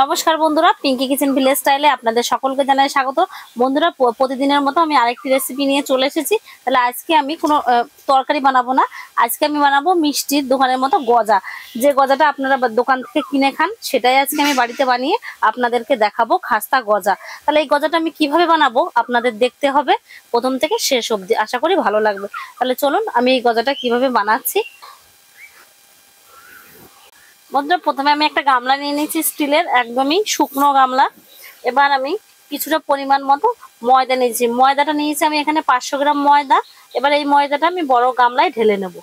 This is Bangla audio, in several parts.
নমস্কার বন্ধুরা, পিঙ্কি কিচেন ভিলেজ স্টাইলে আপনাদের সকলকে জানাই স্বাগত। বন্ধুরা, প্রতিদিনের মতো আমি আরেকটি রেসিপি নিয়ে চলে এসেছি। তাহলে আজকে আমি কোনো তরকারি বানাবো না, আজকে আমি বানাবো মিষ্টির দোকানের মতো গজা। যে গজাটা আপনারা দোকান থেকে কিনে খান, সেটাই আজকে আমি বাড়িতে বানিয়ে আপনাদেরকে দেখাবো, খাস্তা গজা। তাহলে এই গজাটা আমি কিভাবে বানাবো আপনাদের দেখতে হবে প্রথম থেকে শেষ অবধি, আশা করি ভালো লাগবে। তাহলে চলুন আমি এই গজাটা কিভাবে বানাচ্ছি। বন্ধুরা, প্রথমে আমি একটা গামলা নিয়ে নিয়েছি, স্টিলের একদমই শুকনো গামলা। এবার আমি কিছুটা পরিমাণ মতো ময়দা নিয়েছি। ময়দাটা নিয়েছি আমি এখানে 500 গ্রাম ময়দা। এবার এই ময়দাটা আমি বড় গামলায় ঢেলে নেব।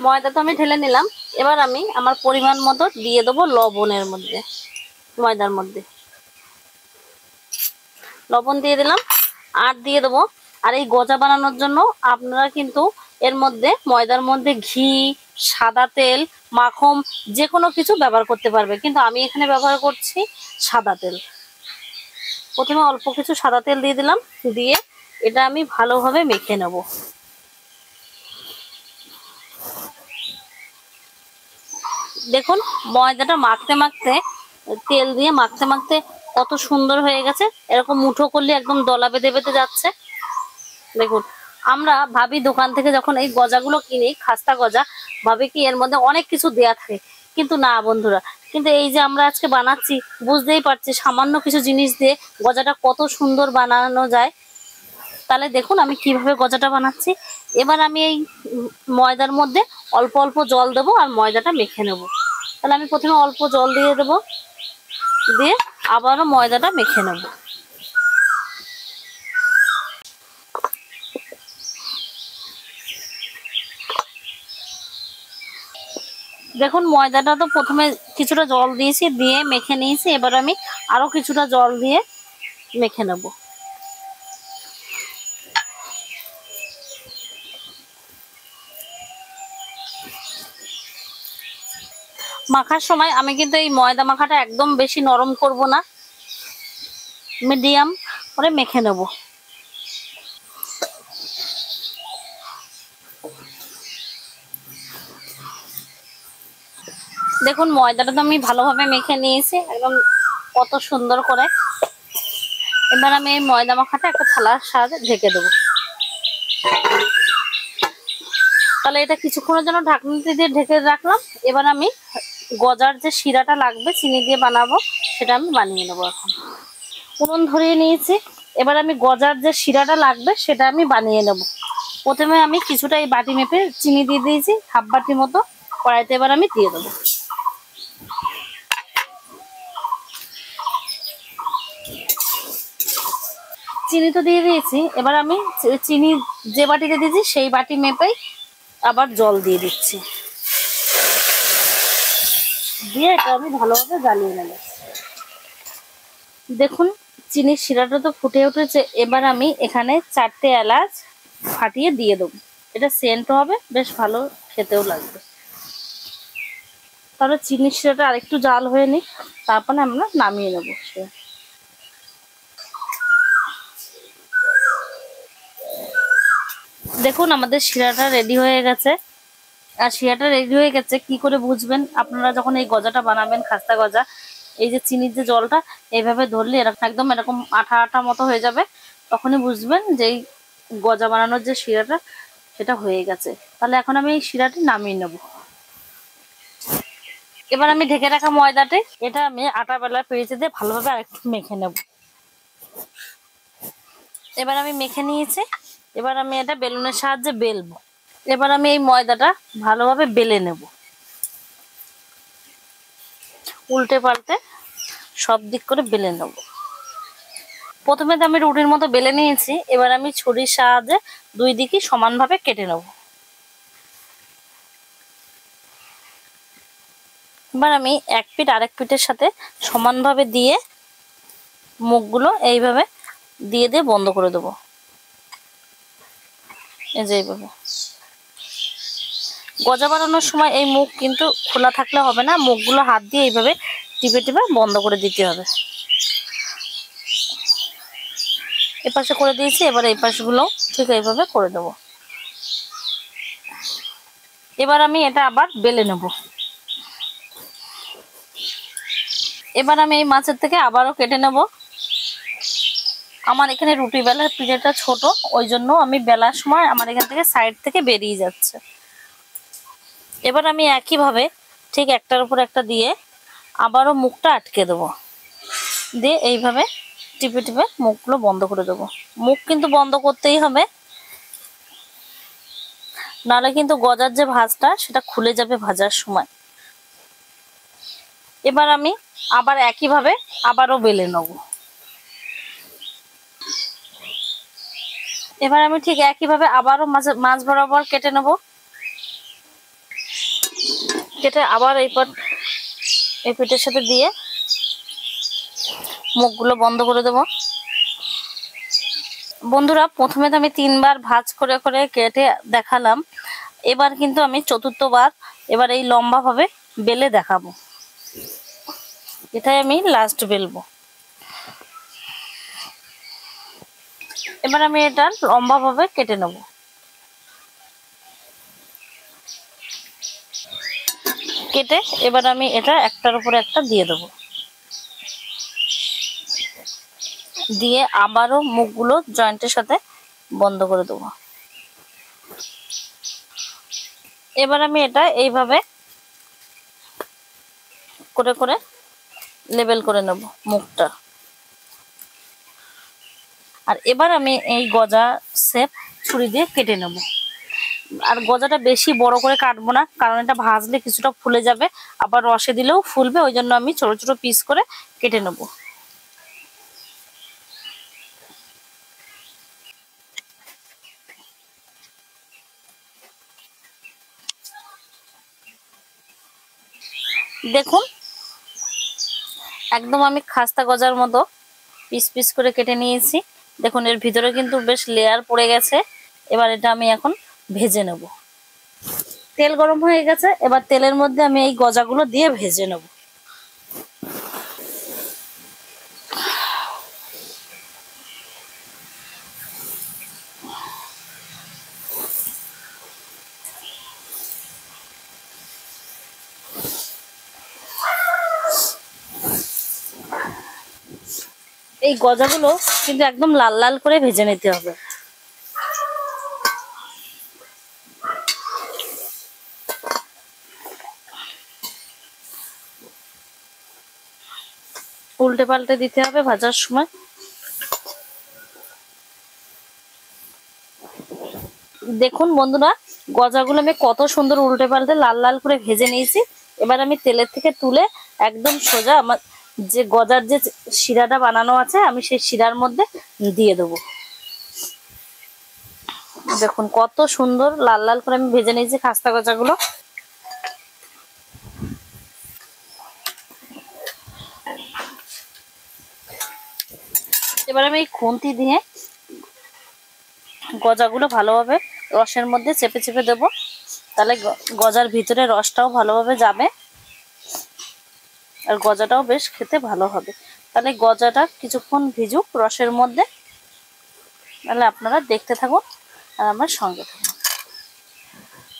ময়দা তো আমি ঢেলে নিলাম। এবার আমি আমার পরিমাণ মতো দিয়ে দেবো লবণের মধ্যে, ময়দার মধ্যে লবণ দিয়ে দিলাম। আর দিয়ে দেবো, আর এই গজা বানানোর জন্য আপনারা কিন্তু এর মধ্যে ময়দার মধ্যে ঘি, সাদা তেল, মাখন যে কোনো কিছু ব্যবহার করতে পারবে, কিন্তু আমি এখানে ব্যবহার করছি সাদা তেল। প্রথমে অল্প কিছু সাদা তেল দিয়ে দিলাম, দিয়ে এটা আমি ভালোভাবে মেখে নেব। দেখুন, ময়দাটা মাখতে মাখতে, তেল দিয়ে মাখতে মাখতে কত সুন্দর হয়ে গেছে। এরকম মুঠো করলে একদম দলা বেঁধে বেঁধে যাচ্ছে। দেখুন, আমরা ভাবি দোকান থেকে যখন এই গজাগুলো কিনি, খাস্তা গজা, ভাবি কি এর মধ্যে অনেক কিছু দেয়া থাকে, কিন্তু না বন্ধুরা। কিন্তু এই যে আমরা আজকে বানাচ্ছি, বুঝতেই পারছি সামান্য কিছু জিনিস দিয়ে গজাটা কত সুন্দর বানানো যায়। তাহলে দেখুন আমি কিভাবে গজাটা বানাচ্ছি। এবার আমি এই ময়দার মধ্যে অল্প অল্প জল দেবো আর ময়দাটা মেখে নেব। তাহলে আমি প্রথমে অল্প জল দিয়ে দেবো, দিয়ে আবারও ময়দাটা মেখে নেব। দেখুন, ময়দাটা তো প্রথমে কিছুটা জল দিয়েছি, দিয়ে মেখে নিয়েছি। এবার আমি আরো কিছুটা জল দিয়ে মেখে নেব। মাখার সময় আমি কিন্তু এই ময়দা মাখাটা একদম বেশি নরম করব না, মিডিয়াম করে মেখে নেব। দেখুন, ময়দাটা তো আমি ভালোভাবে মেখে নিয়েছি একদম কত সুন্দর করে। এবার আমি এই ময়দা মাখাটা একটা থালার সাহায্যে ঢেকে দেবো। তাহলে এটা কিছুক্ষণের জন্য ঢাকনিতে দিয়ে ঢেকে রাখলাম। এবার আমি গজার যে শিরাটা লাগবে চিনি দিয়ে বানাবো, সেটা আমি বানিয়ে নেবো। এখন উনুন ধরিয়ে নিয়েছি। এবার আমি গজার যে শিরাটা লাগবে সেটা আমি বানিয়ে নেব। প্রথমে আমি কিছুটা এই বাটি মেপে চিনি দিয়ে দিয়েছি, হাফ বাটি মতো। কড়াইতে এবার আমি দিয়ে দেবো। চিনি তো দিয়ে দিয়েছি। এবার আমি চিনি যে বাটিতে দিয়েছি সেই বাটি মেপেই আবার জল দিয়ে দিচ্ছি, দিয়ে এটা আমি ভালোভাবে জ্বালিয়ে নেব। দেখুন, চিনির শিরাটা তো ফুটে উঠেছে। এবার আমি এখানে 4টে এলাচ ফাটিয়ে দিয়ে দেবো। এটা সেন্টও হবে, বেশ ভালো খেতেও লাগবে। তাহলে চিনির শিরাটা আরেকটু জাল হয়ে নিক, তারপরে আমরা নামিয়ে নেব। দেখুন, আমাদের শিরাটা রেডি হয়ে গেছে। আর শিরাটা রেডি হয়ে গেছে কি করে বুঝবেন আপনারা যখন এই গজাটা বানাবেন, খাস্তা গজা? এই যে চিনির যে জলটা এইভাবে ধরলে এরকম একদম এরকম আঠা আঠা মতো হয়ে যাবে, তখনই বুঝবেন যে এই গজা বানানোর যে শিরাটা সেটা হয়ে গেছে। তাহলে এখন আমি এই শিরাটি নামিয়ে নেব। এবার আমি ঢেকে রাখা ময়দাতে এটা আমি আটা বেলা পেঁচে দিয়ে ভালোভাবে আরেকটু মেখে নেব। এবার আমি মেখে নিয়েছি। এবার আমি এটা বেলুনের সাহায্যে বেলবো। এবার আমি এই ময়দাটা ভালোভাবে বেলে নেব, উল্টে পাল্টে সব দিক করে বেলে নেব। প্রথমে তো আমি রুটির মতো বেলে নিয়েছি। এবার আমি ছুরির সাহায্যে দুই দিকই সমানভাবে কেটে নেব। এবার আমি এক পিঠ আরেক পিঠের সাথে সমানভাবে দিয়ে মুখগুলো এইভাবে দিয়ে দিয়ে বন্ধ করে দেবো। এই যে এইভাবে। গজা বানানোর সময় এই মুখ কিন্তু খোলা থাকলে হবে না, মুখগুলো হাত দিয়ে এইভাবে টিপে টিপে বন্ধ করে দিতে হবে। এপাশে করে দিয়েছি, এবার এই পাশগুলো ঠিক এইভাবে করে দেবো। এবার আমি এটা আবার বেলে নেব। এবার আমি এই মাছের থেকে আবারও কেটে নেব। আমার এখানে রুটি বেলার পিঠেটা ছোট, ওই জন্য আমি বেলার সময় আমার এখান থেকে সাইড থেকে বেরিয়ে যাচ্ছে। এবার আমি একইভাবে ঠিক একটার উপর একটা দিয়ে আবারও মুখটা আটকে দেবো, দিয়ে এইভাবে টিপে টিপে মুখগুলো বন্ধ করে দেবো। মুখ কিন্তু বন্ধ করতেই হবে, নাহলে কিন্তু গজার যে ভাঁজটা সেটা খুলে যাবে ভাজার সময়। এবার আমি আবার একইভাবে আবারও বেলে নেব। এবার আমি ঠিক একইভাবে আবারও মাছ বরাবর কেটে নেব। কেটে আবার এই পিঠের সাথে দিয়ে মুখগুলো বন্ধ করে দেব। বন্ধুরা, প্রথমে তো আমি 3বার ভাঁজ করে করে কেটে দেখালাম, এবার কিন্তু আমি চতুর্থবার এবার এই লম্বাভাবে বেলে দেখাবো। এটাই আমি লাস্ট বেলবো। এবার আমি এটা লম্বাভাবে কেটে নেব। কেটে এবার আমি এটা একটার উপরে একটা দিয়ে দেবো, দিয়ে আবারও মুখগুলো জয়েন্টের সাথে বন্ধ করে দেবো। এবার আমি এটা এইভাবে করে করে লেবেল করে নেব মুখটা। আর এবার আমি এই গজা শেপ ছুরি দিয়ে কেটে নেব। আর গজাটা বেশি বড় করে কাটবো না, কারণ এটা ভাজলে কিছুটা ফুলে যাবে, আবার রসে দিলেও ফুলবে, ওই জন্য আমি ছোট ছোট পিস করে কেটে নেব। দেখুন, একদম আমি খাস্তা গজার মতো পিস পিস করে কেটে নিয়েছি। দেখুন, এর ভিতরে কিন্তু বেশ লেয়ার পড়ে গেছে। এবার এটা আমি এখন ভেজে নেব। তেল গরম হয়ে গেছে, এবার তেলের মধ্যে আমি এই গজাগুলো দিয়ে ভেজে নেব। এই গজাগুলো কিন্তু একদম লাল লাল করে ভেজে নিতে হবে। উল্টে পাল্টে দিতে হবে ভাজার সময়। দেখুন বন্ধুরা, গজাগুলো আমি কত সুন্দর উল্টে পাল্টে লাল লাল করে ভেজে নিয়েছি। এবার আমি তেলের থেকে তুলে একদম সোজা আমার যে গজার যে শিরাটা বানানো আছে, আমি সেই শিরার মধ্যে দিয়ে দেবো। দেখুন কত সুন্দর লাল লাল করে আমি ভেজে নিয়েছি খাস্তা গজাগুলো। এবার আমি এই খুন্তি দিয়ে গজাগুলো ভালোভাবে রসের মধ্যে চেপে চেপে দেবো, তাহলে গজার ভিতরে রসটাও ভালোভাবে যাবে আর গজাটাও বেশ খেতে ভালো হবে। তাহলে গজাটা কিছুক্ষণ ভিজুক রসের মধ্যে, তাহলে আপনারা দেখতে থাকুন আর আমার সঙ্গে থাকুন।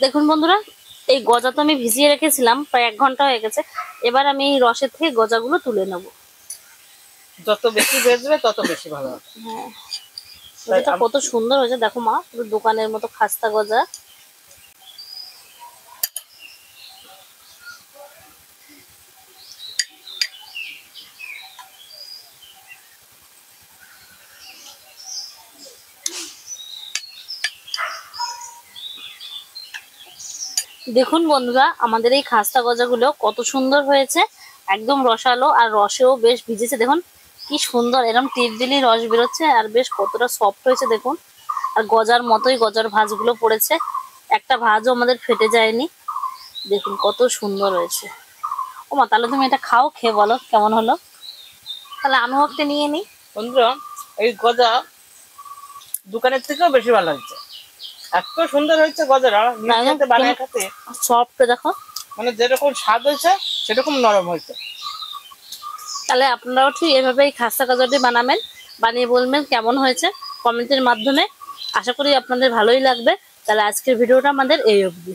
দেখুন বন্ধুরা, এই গজা তো আমি ভিজিয়ে রেখেছিলাম, প্রায় 1 ঘন্টা হয়ে গেছে। এবার আমি এই রসের থেকে গজাগুলো তুলে নেব। যত বেশি ভেজবে তত বেশি ভালো হবে। হ্যাঁ, গজাটা কত সুন্দর হয়েছে দেখো মা, পুরো দোকানের মতো খাস্তা গজা। দেখুন বন্ধুরা, আমাদের এই খাস্তা গজাগুলো কত সুন্দর হয়েছে, একদম রসালো আর রসেও বেশ ভিজেছে। দেখুন কি সুন্দর এরকম টিপদিলি রস বেরোচ্ছে, আর বেশ কতটা সফট হয়েছে দেখুন। আর গজার মতোই গজার ভাঁজগুলো পড়েছে, একটা ভাঁজও আমাদের ফেটে যায়নি। দেখুন কত সুন্দর হয়েছে। ও মা, তাহলে তুমি এটা খাও, খেয়ে বলো কেমন হলো। তাহলে আমিও একটা নিয়ে নিই। বন্ধুরা, এই গজা দোকানের থেকেও বেশি ভালো হয়েছে। এত সুন্দর হয়েছে গজাটা, নিজে বানিয়ে খেতে সফট দেখো, মানে যেরকম স্বাদ হয়েছে সেরকম নরম হয়েছে। তাহলে আপনারাও ঠিক এভাবে এই খাস্তা গজাটি বানাবেন, বানিয়ে বলবেন কেমন হয়েছে কমেন্টের মাধ্যমে। আশা করি আপনাদের ভালোই লাগবে। তাহলে আজকের ভিডিওটা আমাদের এই অবধি।